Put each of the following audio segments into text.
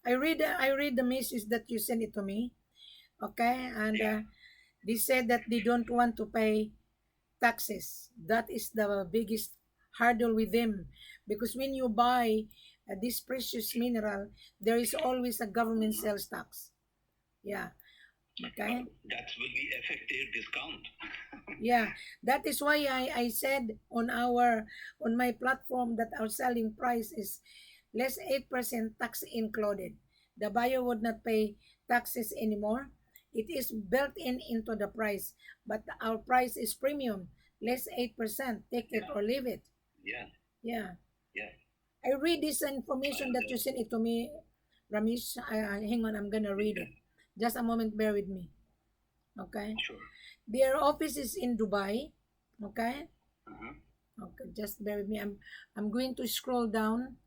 I read the message that you sent it to me. Okay, and Yeah, they said that they don't want to pay taxes. That is the biggest hurdle with them, because when you buy this precious mineral, there is always a government mhm. sales tax. Yeah. Okay. That will be effective discount. Yeah, that is why I said on my platform that our selling price is less 8% tax included. The buyer would not pay taxes anymore. It is built in into the price, but our price is premium, less 8%. Take it Yeah, or leave it. yeah, Yeah. yeah. I read this information And that you sent it to me, Ramesh. Hang on, I'm gonna read yeah, it. Just a moment, bear with me. Okay. sure. Their office is in Dubai. Okay. Uh-huh. Okay, just bear with me. I'm going to scroll down.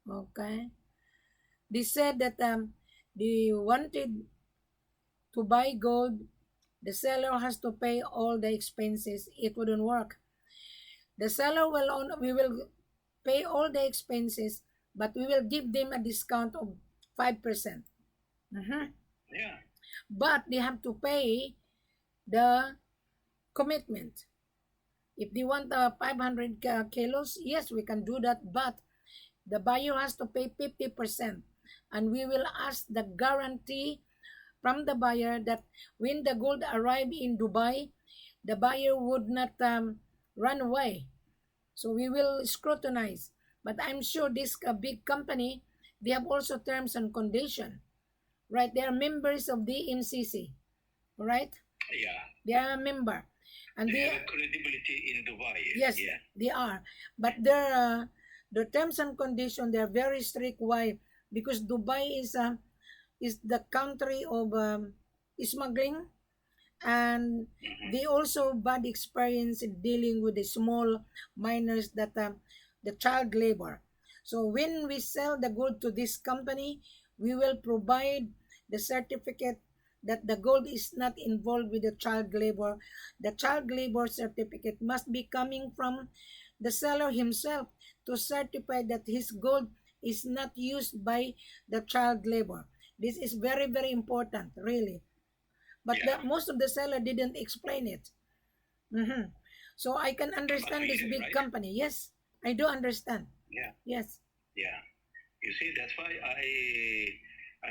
Okay. They said that they wanted to buy gold. The seller has to pay all the expenses. It wouldn't work. The seller will own, we will pay all the expenses, but we will give them a discount of 5%. Mhm. Yeah, But they have to pay the commitment. If they want 500 kilos, yes, we can do that, but the buyer has to pay 50%. And we will ask the guarantee from the buyer that when the gold arrive in Dubai, the buyer would not run away. So we will scrutinize. But I'm sure this big company, they have also terms and condition, right? They are members of the MCC, right? yeah. They are a member, and They they, have a credibility in Dubai. yes, Yeah. they are. But their terms and condition, they are very strict. Why? Because Dubai is the country of smuggling, and Mm-hmm. they also bad experience in dealing with the small miners that the child labor. So when we sell the gold to this company, we will provide the certificate that the gold is not involved with the child labor. The child labor certificate must be coming from the seller himself to certify that his gold is not used by the child labor. This is very, very important, really. But Yeah. most of the seller didn't explain it. Mhm. So I can But understand we this did, big right? company. Yes, I do understand. Yeah. Yes, Yeah. You see, that's why I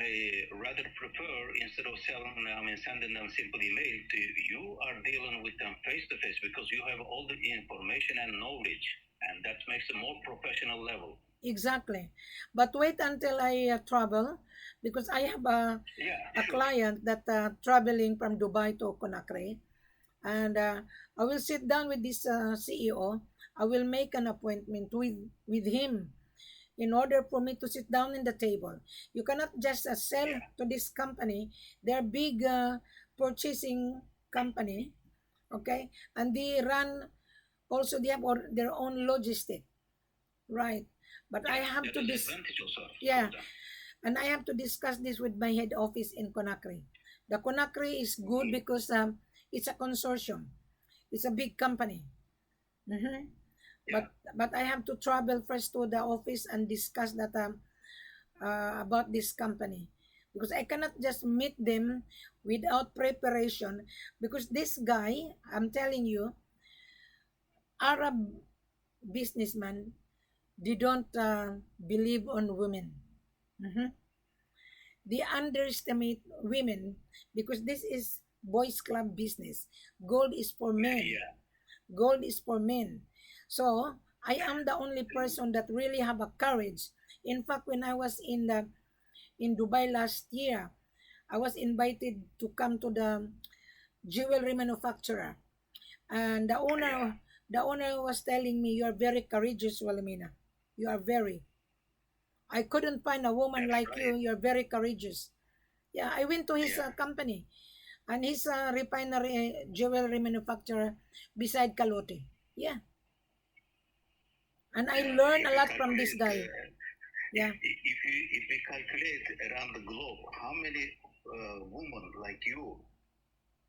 rather prefer, instead of selling, I mean, sending them simple email to you, you are dealing with them face to face because you have all the information and knowledge, and that makes a more professional level. exactly. But wait until I travel, because I have Yeah, a sure. client that traveling from Dubai to Conakry, and I will sit down with this CEO. I will make an appointment with him in order for me to sit down in the table. You cannot just sell Yeah, to this company. They're big purchasing company, okay, and they run also, they have their own logistic, right? But I yeah. have That to is this, advantage also for yeah, them. and I have to discuss this with my head office in Conakry. The Conakry is good Mm-hmm. because it's a consortium. It's a big company. Mhm. Yeah, But I have to travel first to the office and discuss that about this company, because I cannot just meet them without preparation, because this guy, I'm telling you, Arab businessman, they don't believe on women. Mhm. They underestimate women because this is boys club business. Gold is for men. yeah. Gold is for men. So I am the only person that really have a courage. In fact, when I was in Dubai last year, I was invited to come to the jewelry manufacturer, and Yeah. the owner was telling me, "You are very courageous, Wilhelmina. You are very. I couldn't find a woman That's like you. right. You're very courageous." Yeah, I went to his Yeah, company, and his refinery jewelry manufacturer beside Kalote. Yeah, and I yeah. learned If a you lot from this calculate, guy. Yeah, if we calculate around the globe, how many women like you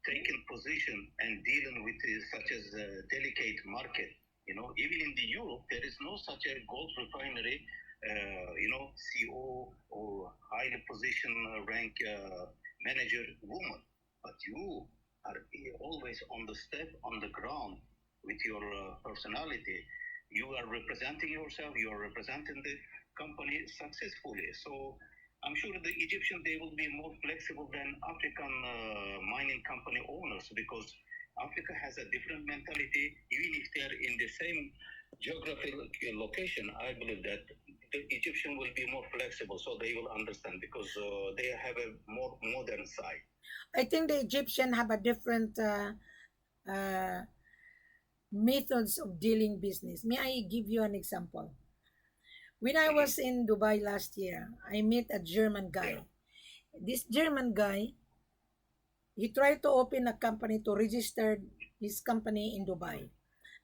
taking position and dealing with such as a delicate market. You know, even in the Europe, there is no such a gold refinery, CO or highly positioned rank manager woman, but you are always on the step on the ground with your personality. You are representing yourself. You are representing the company successfully. So I'm sure the Egyptian, they will be more flexible than African mining company owners, because Africa has a different mentality. Even if they're in the same geographical location, I believe that the Egyptian will be more flexible, so they will understand, because they have a more modern side. I think the Egyptian have a different uh, methods of dealing business. May I give you an example? When I was in Dubai last year, I met a German guy. This German guy, he tried to open a company to register his company in Dubai.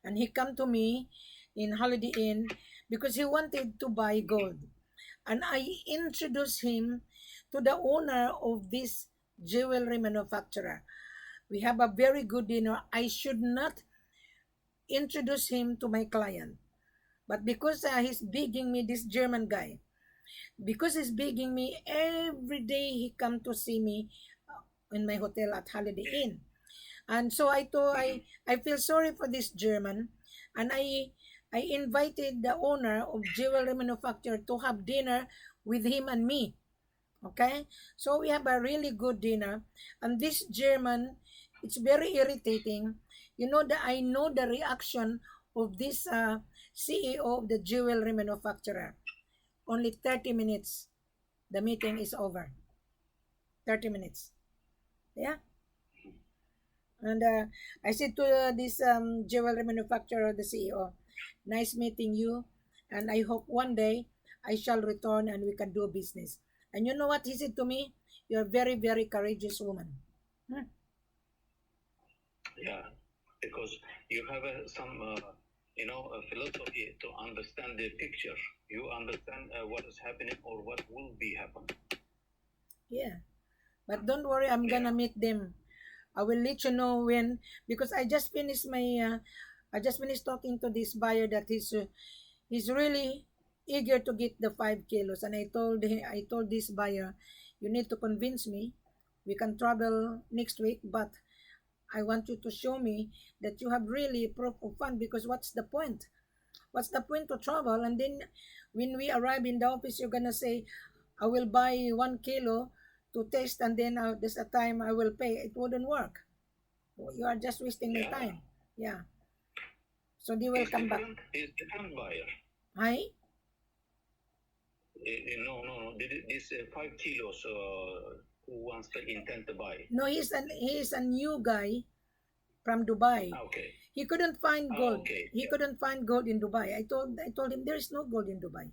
And he come to me in Holiday Inn because he wanted to buy gold. And I introduced him to the owner of this jewelry manufacturer. We have a very good dinner. I should not introduce him to my client. But because he's begging me, this German guy, because he's begging me, every day he come to see me in my hotel at Holiday Inn. And so I feel sorry for this German, and I invited the owner of jewelry manufacturer to have dinner with him and me. Okay, so we have a really good dinner, and this German, it's very irritating. You know that I know the reaction of this CEO of the jewelry manufacturer. Only 30 minutes, the meeting is over. 30 minutes. Yeah. And I said to this jewelry manufacturer, the CEO, nice meeting you. And I hope one day I shall return and we can do business. And you know what he said to me? You're a very, very courageous woman. Hmm. Yeah, because you have some, a philosophy to understand the picture. You understand what is happening or what will be happening. Yeah. But don't worry, I'm gonna meet them. I will let you know when, because I just finished talking to this buyer that he's really eager to get the 5 kilos, and I told this buyer, you need to convince me. We can travel next week, but I want you to show me that you have really proof of fund, because what's the point? What's the point to travel? And then when we arrive in the office, you're gonna say, I will buy 1 kilo to taste, and then there's a time I will pay. It wouldn't work. You are just wasting my time. Yeah. So they will come back. He's different buyer. Hi? No. This 5 kilos who wants to intend to buy. No, he's a new guy from Dubai. Okay. He couldn't find gold. Okay. He couldn't find gold in Dubai. I told him there is no gold in Dubai.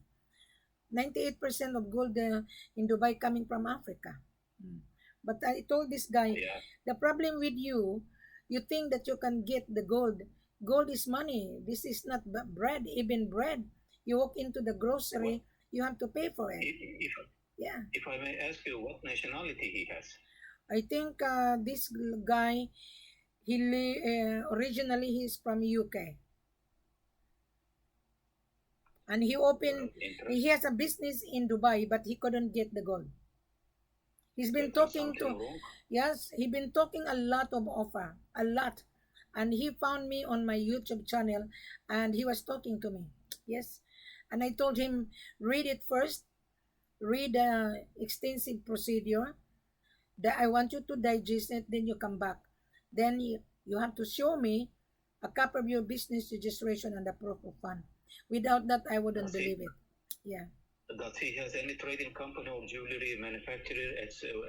98% of gold in Dubai coming from Africa. Hmm. But I told this guy, the problem with you, you think that you can get the gold. Gold is money. This is not bread, even bread. You walk into the grocery, you have to pay for it. If I may ask you, what nationality he has? I think this guy, originally he's from UK. And he has a business in Dubai, but he couldn't get the gold. He's been talking he's been talking a lot of offer, a lot. And he found me on my YouTube channel, and he was talking to me. Yes. And I told him, read it first, read the extensive procedure, that I want you to digest it, then you come back. Then you have to show me a copy of your business registration and the proof of fund. Without that, I wouldn't believe it. Yeah. Does he has any trading company or jewelry manufacturer,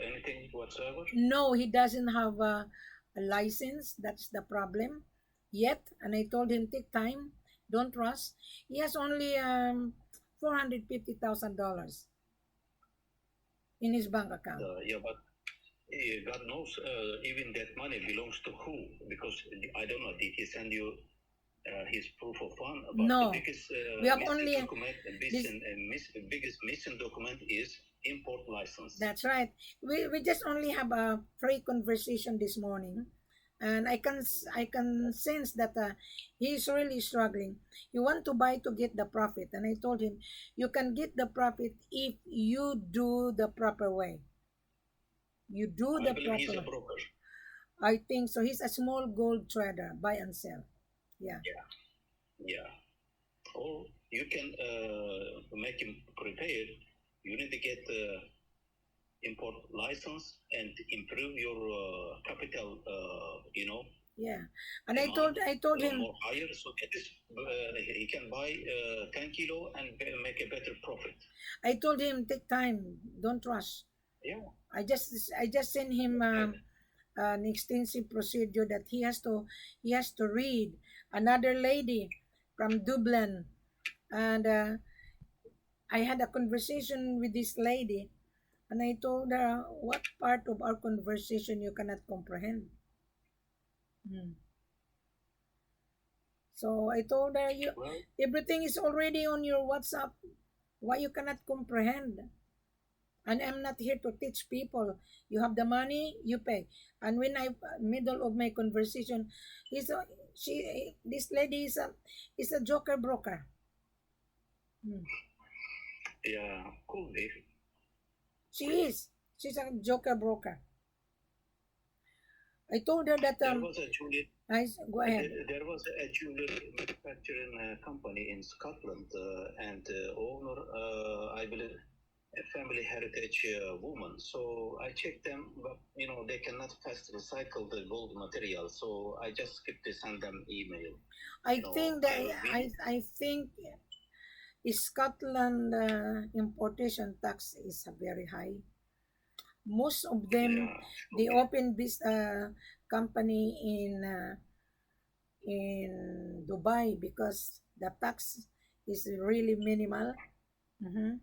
anything whatsoever? No, he doesn't have a license. That's the problem yet. And I told him, take time, don't rush. He has only $450,000 in his bank account. But God knows, even that money belongs to who? Because I don't know, did he send you his proof of fund? No, the biggest, we have only biggest missing document is import license. That's right. We just only have a free conversation this morning, and I can sense that he's really struggling. He want to buy to get the profit, and I told him, you can get the profit if you do the proper way. You do I the believe he's proper a way. broker. I think so. He's a small gold trader, buy and sell. Yeah. Yeah, yeah. Or you can make him prepared. You need to get import license and improve your capital. Yeah. And Demand I told him, more higher, so that is he can buy 10 kilo and make a better profit. take time, don't rush. Yeah, I just sent him right. an extensive procedure that he has to read. Another lady from Dublin, and I had a conversation with this lady, and I told her what part of our conversation you cannot comprehend. Hmm. So I told her, you Well, everything is already on your WhatsApp. Why you cannot comprehend? And I'm not here to teach people. You have the money, you pay. And when I middle of my conversation, is a, she this lady is a joker broker. Hmm. yeah, cool, Dave. She is. She's a joker broker. I told her that There was a jewelry. go ahead. There was a jewelry manufacturing company in Scotland, and owner, I believe, a family heritage woman. So I checked them, but they cannot fast recycle the gold material. So I just skipped to send them email. I think that I'll be. I think Scotland importation tax is very high. Most of them, Yeah, they okay. open this company in Dubai because the tax is really minimal. Mhm.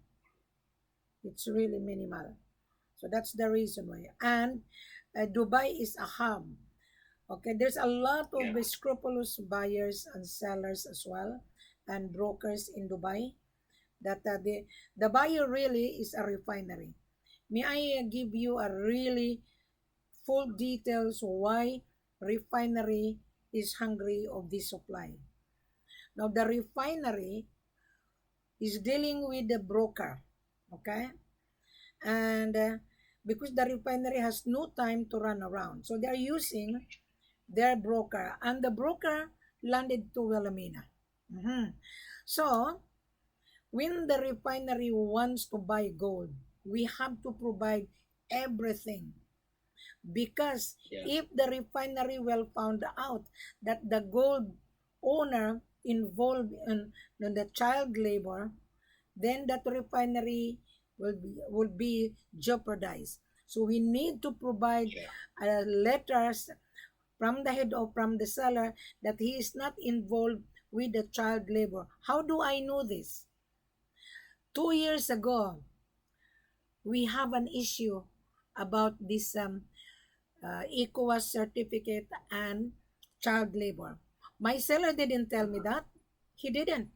It's really minimal. So that's the reason why. And Dubai is a hub. Okay, there's a lot of Yeah, scrupulous buyers and sellers as well, and brokers in Dubai. That the buyer really is a refinery. May I give you a really full details why refinery is hungry of this supply? Now the refinery is dealing with the broker, okay, and because the refinery has no time to run around, so they're using their broker, and the broker landed to Wilhelmina. Mhm. So when the refinery wants to buy gold, we have to provide everything, because yeah, if the refinery will found out that the gold owner involved in the child labor, then that refinery will be jeopardized. So we need to provide yeah, letters from the head or from the seller that he is not involved with the child labor. How do I know this? 2 years ago, we have an issue about this ECOWAS certificate and child labor. My seller didn't tell me that. He didn't.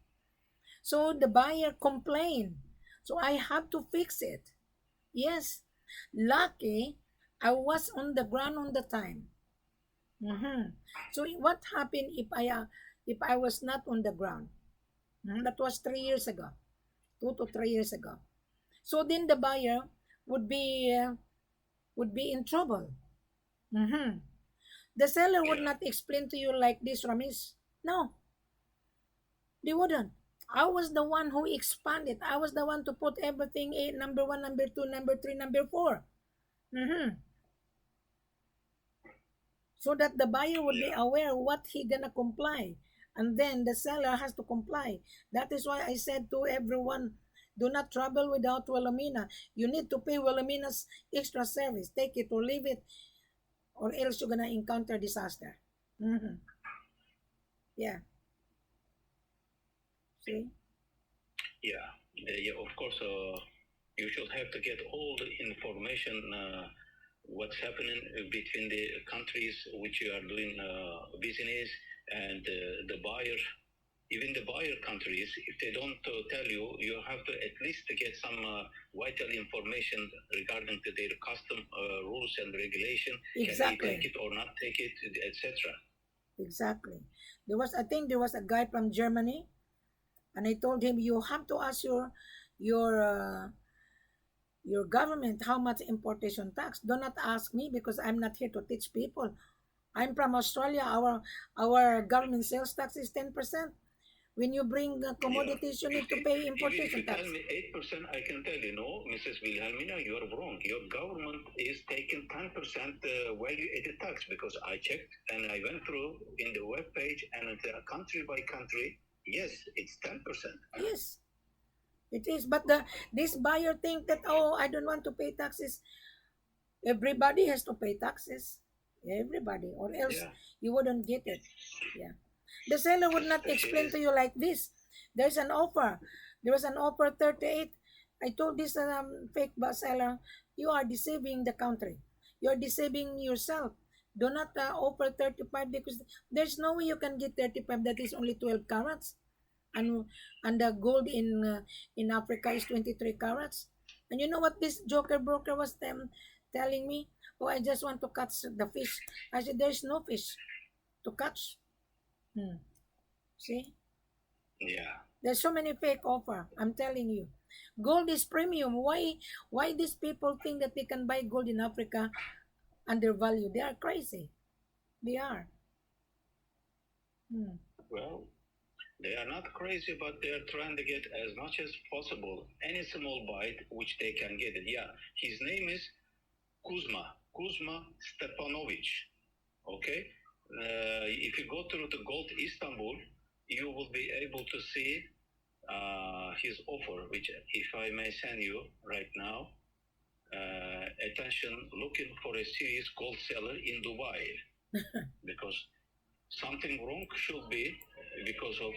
So the buyer complained. So I have to fix it. Yes. Lucky I was on the ground on the time. Mhm. So what happened if I was not on the ground? That was 3 years ago, 2 to 3 years ago. So then the buyer would be uh, would be in trouble. Mhm. The seller would yeah, not explain to you like this, Ramis. No, they wouldn't. I was the one who expanded. I was the one to put everything in number one, number two, number three, number four. Mhm. So that the buyer would be yeah, aware what he gonna comply, and then the seller has to comply. That is why I said to everyone, do not travel without Wilhelmina. You need to pay Wilhelmina's extra service. Take it or leave it, or else you're gonna encounter disaster. Mhm. Yeah. See. yeah. Yeah, of course, you should have to get all the information what's happening between the countries which you are doing business and the buyer. even the buyer countries, if they don't tell you, you have to at least get some vital information regarding to their custom rules and regulation. Exactly. Can they take it or not take it, etc. Exactly. I think there was a guy from Germany, and I told him, you have to ask your uh, your government how much importation tax. Do not ask me, because I'm not here to teach people. I'm from Australia. Our government sales tax is 10%. When you bring commodities, you need to pay Even if importation you tell tax. me 8%, I can tell you, no, Mrs. Wilhelmina, you are wrong. Your government is taking 10% value-added tax, because I checked and I went through in the web page, and country by country, yes, it's 10%. Yes, it is. But this buyer think that, oh, I don't want to pay taxes. Everybody has to pay taxes. Everybody, or else Yeah. you wouldn't get it. Yeah. The seller would not explain to you like this. There's an offer. There was an offer 38. I told this fake seller, you are deceiving the country. You're deceiving yourself. Do not offer 35, because there's no way you can get 35. That is only 12 carats. And the gold in Africa is 23 carats. And you know what this joker broker was telling me? Oh, I just want to catch the fish. I said, there's no fish to catch. Hmm. See? Yeah. There's so many fake offer. I'm telling you. Gold is premium. Why these people think that they can buy gold in Africa undervalued? They are crazy. They are. Hmm. Well, they are not crazy, but they are trying to get as much as possible any small bite which they can get it. Yeah, his name is Kuzma Stepanovic. Okay, if you go through the Gold Istanbul, you will be able to see his offer, which, if I may send you right now. Attention, looking for a serious gold seller in Dubai, because something wrong should be, because of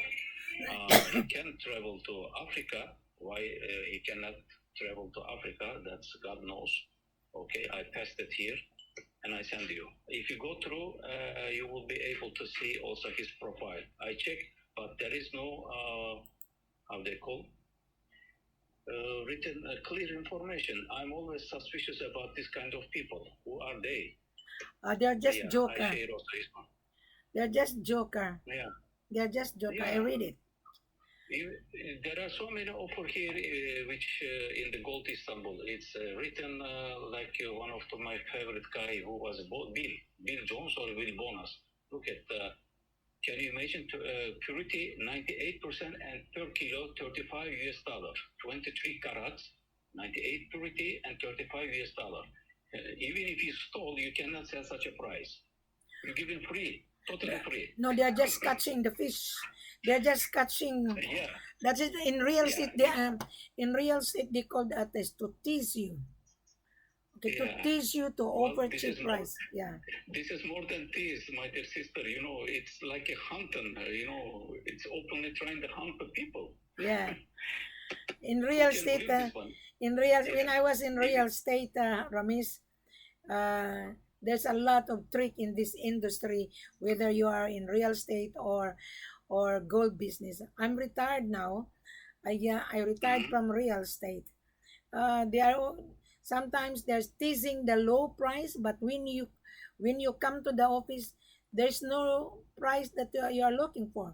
he can travel to Africa. Why he cannot travel to Africa? That's God knows. Okay, I passed it here and I send you. If you go through, you will be able to see also his profile. I checked, but there is no how they call written clear information. I'm always suspicious about this kind of people. Who are they? They're just Yeah, I joker. share also his one. They're just joker. Yeah. They're just joker. I Yeah. read it. There are so many over here, which in the Gold Istanbul, it's written like one of my favorite guy who was Bill Jones or Will Bonus. Look at, can you imagine purity 98% and per kilo $35, 23 carats, 98 purity and $35. Even if you stole, you cannot sell such a price. You give it free. Totally free. No, they're just catching the fish. They're just catching. Yeah. That's it. In real estate, in real estate, they call that as to tease you. Okay, to tease you to offer cheap price. Yeah. This is more than tease, my dear sister. You know, it's like a hunting. You know, it's openly trying to hunt the people. Yeah. In real estate, when I was in real estate, Ramis, there's a lot of trick in this industry, whether you are in real estate or gold business. I'm retired now. I retired from real estate. They are sometimes they're teasing the low price, but when you come to the office, there's no price that you are looking for.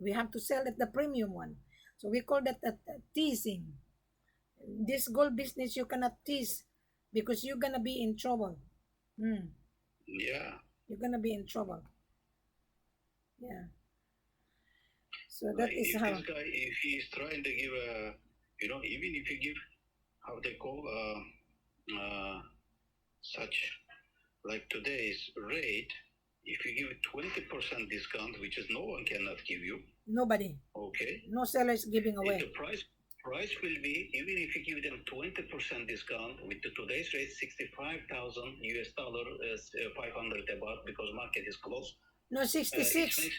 We have to sell at the premium one, so we call that teasing. This gold business you cannot tease, because you're gonna be in trouble. Yeah. You're gonna be in trouble. Yeah. So that like is if how. this guy, if he's trying to give a, you know, even if you give, how they call, such, like today's rate, if you give 20% discount, which is no one cannot give you. Nobody. Okay. No seller is giving away. The price will be, even if you give them 20% discount with the today's rate, $65,000 US, 500 about, because market is closed. No, It 66. makes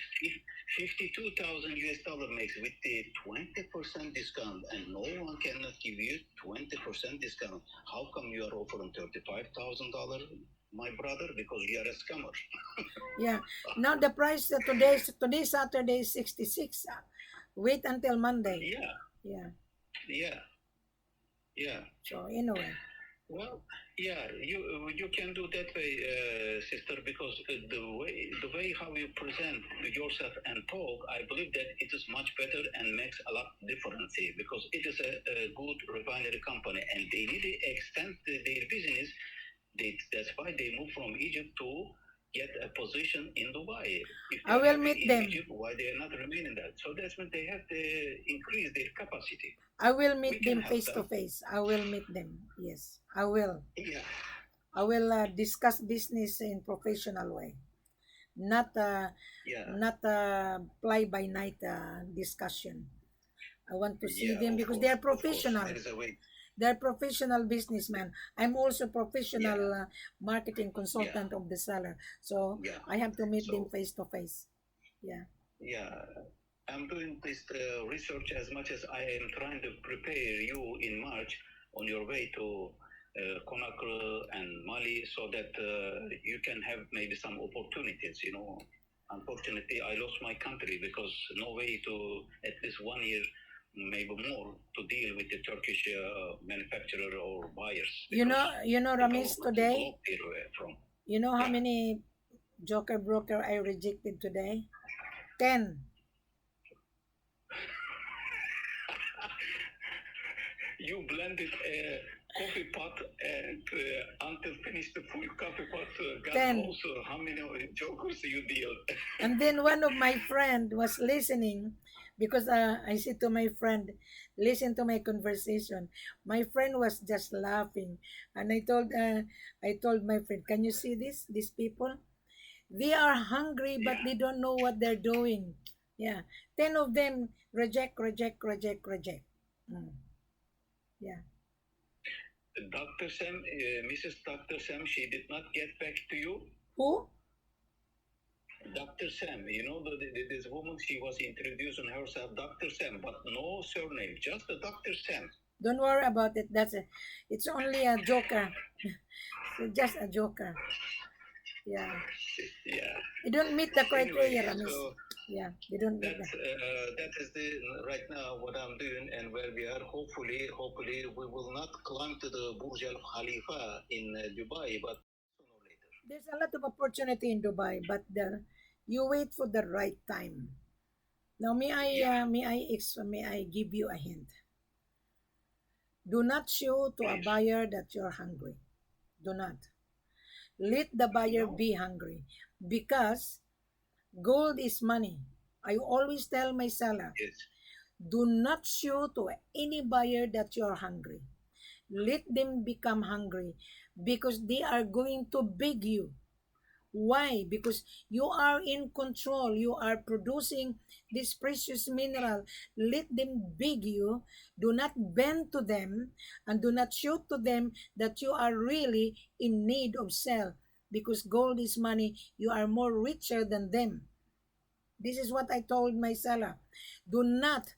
52,000 US dollar makes with the 20% discount, and no one cannot give you 20% discount. How come you are offering $35,000, my brother? Because you are a scammer. Yeah. Now the price today Saturday is 66. Wait until Monday. Yeah, Yeah. yeah, yeah. So anyway. Well, yeah, you can do that way, sister, because the way how you present yourself and talk, I believe that it is much better and makes a lot difference here, because it is a good refinery company and they need to extend their business. That's why they move from Egypt to get a position in Dubai. If they I are will happy meet in them. Egypt, why they are not remaining there? So that's when they have to increase their capacity. I will We meet can them help face to them. face. I will meet them. Yes, I will. Yeah, I will discuss business in professional way, not yeah. fly by night discussion. I want to see Yeah, them of because they course, are of course. professional. There is a way. They're professional businessmen. I'm also Yeah, professional marketing yeah, consultant of the seller. So yeah. I have to meet them So, face to face. Yeah. yeah, I'm doing this research as much as I am trying to prepare you in March on your way to Conakry and Mali, so that you can have maybe some opportunities. Unfortunately, I lost my country because no way to at least 1 year, maybe more, to deal with the Turkish manufacturer or buyers, because the Ramis, government is today, blocked here from. you know how Yeah, many joker broker I rejected today? 10. you blended a coffee pot and until finished the full coffee pot. God 10. knows how many jokers you deal. And then one of my friend was listening because I said to my friend, listen to my conversation. My friend was just laughing, and I told my friend, can you see this? These people, they are hungry, but Yeah. they don't know what they're doing. Yeah, 10 of them reject, reject, reject, reject. Mm, yeah. Dr. Sam, Mrs. Dr. Sam, she did not get back to you. Who? Dr. Sam, this woman, she was introducing herself Dr. Sam, but no surname, just the Dr. Sam. Don't worry about it. It's only a joker. Just a joker. Yeah. Yeah. You don't meet the Anyway, criteria, Ramis. so Yeah, you don't meet that. that is the right now what I'm doing and where we are. Hopefully, we will not climb to the Burj Al Khalifa in Dubai, but sooner or later. There's a lot of opportunity in Dubai, but you wait for the right time. Now, Yeah, may I give you a hint? Do not show to a please. buyer that you're hungry. Do not. Let the buyer No. be hungry because gold is money. I always tell my seller, Yes. do not show to any buyer that you're hungry. Let them become hungry because they are going to beg you. Why? Because you are in control. You are producing this precious mineral. Let them beg you. Do not bend to them and do not show to them that you are really in need of sell. Because gold is money. You are more richer than them. This is what I told my seller. Do not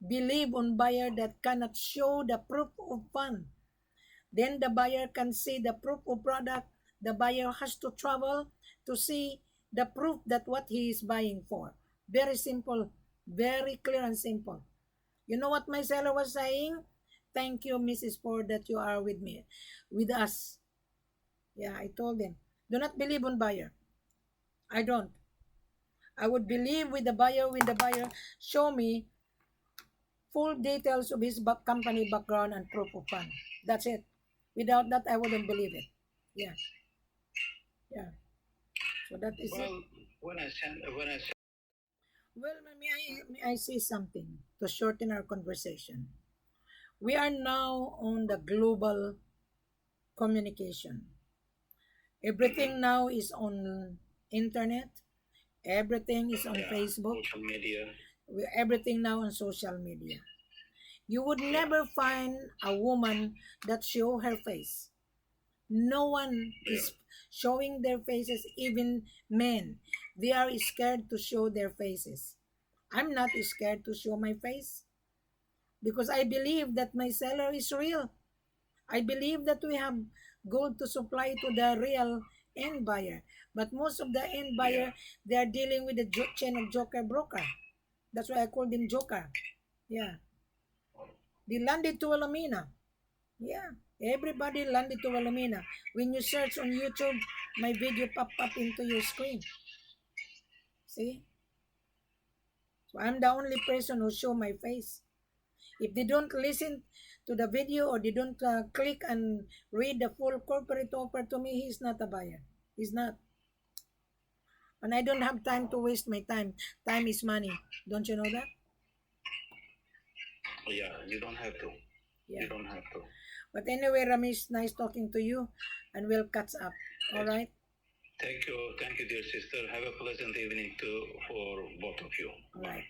believe on buyer that cannot show the proof of fund. Then the buyer can see the proof of product. The buyer has to travel to see the proof that what he is buying for. Very simple, very clear and simple. You know what my seller was saying? Thank you, Mrs. Ford, that you are with me, with us. Yeah, I told him. Do not believe on buyer. I don't. I would believe with the buyer when the buyer show me full details of his company background and proof of fund. That's it. Without that, I wouldn't believe it. Yeah, yeah. So that is it. Well, when I send. Well, may I say something to shorten our conversation? We are now on the global communication. Everything now is on internet. Everything is on Yeah, Facebook. social media. Everything now on social media. You would Yeah, never find a woman that show her face. No one yeah, is. showing their faces, even men. They are scared to show their faces. I'm not scared to show my face because I believe that my seller is real. I believe that we have gold to supply to the real end buyer. But most of the end buyer, they are dealing with the chain of joker broker. That's why I call them joker. Yeah. They landed to Alamina. Yeah. Everybody landed to Alamina. When you search on YouTube, my video pop up into your screen. See? So I'm the only person who show my face. If they don't listen to the video or they don't click and read the full corporate offer to me, he's not a buyer. He's not. And I don't have time to waste my time. Time is money. Don't you know that? Yeah, you don't have to. Yeah. You don't have to. But anyway, Ramis, nice talking to you, and we'll catch up. All right? Thank you, dear sister. Have a pleasant evening too for both of you. All right.